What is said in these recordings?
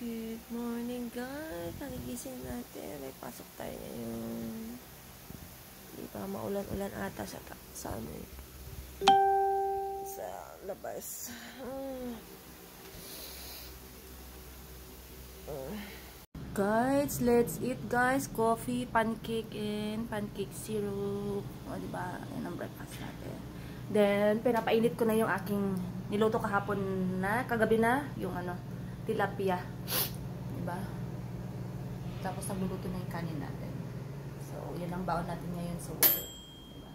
Good morning guys. Nagigising natin. May pasok tayo ngayon. Di ba maulan-ulan ata sa ano eh. Sa labas. Guys, let's eat guys. Coffee, pancake, and pancake syrup. O diba? Yan ang breakfast natin. Then, pinapainit ko na yung aking niluto kahapon na, kagabi na, yung ano, tilapia. Diba? Tapos nagluluto na yung kanin natin. So, yan ang baon natin ngayon sa work. Diba?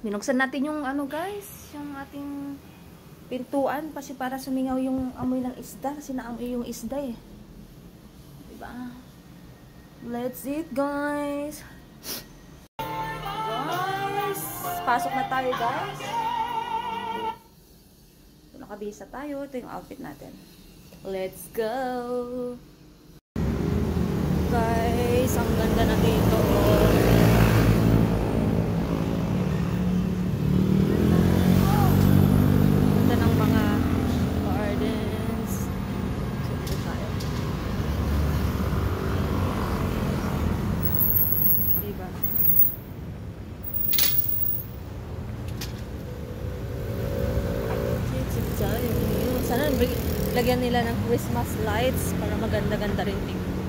Binuksan natin yung ano guys, yung ating pintuan kasi para sumingaw yung amoy ng isda kasi naamoy yung isda eh. Diba? Let's eat guys! Pasok na tayo guys. Nakabisa tayo. Ito yung outfit natin. Let's go. Guys, ang ganda na dito. Ganda ng mga gardens. So, ito tayo. Diba? Sana lagyan nila ng Christmas lights para maganda-ganda rin tingnan.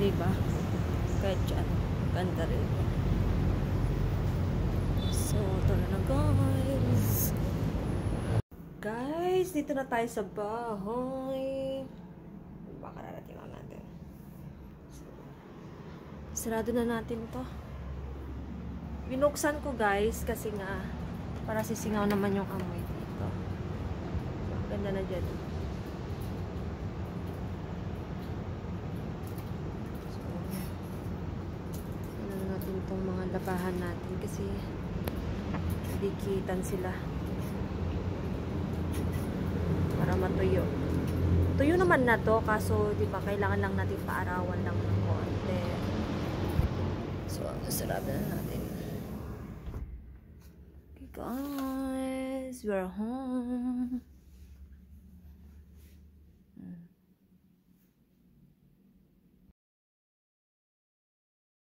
Diba? Kahit dyan, ganda rin. So, ito na guys. Guys, dito na tayo sa bahay. Baka narating lang natin. So, sarado na natin to. Binuksan ko guys kasi nga para sisingaw naman yung amoy dito. Ganda na dyan. So, ano natin itong mga labahan natin kasi dikitan sila. Para matuyo. Tuyo naman na to kaso di ba kailangan lang natin paarawan lang ng konti. So, sarado na natin. Guys, we're home.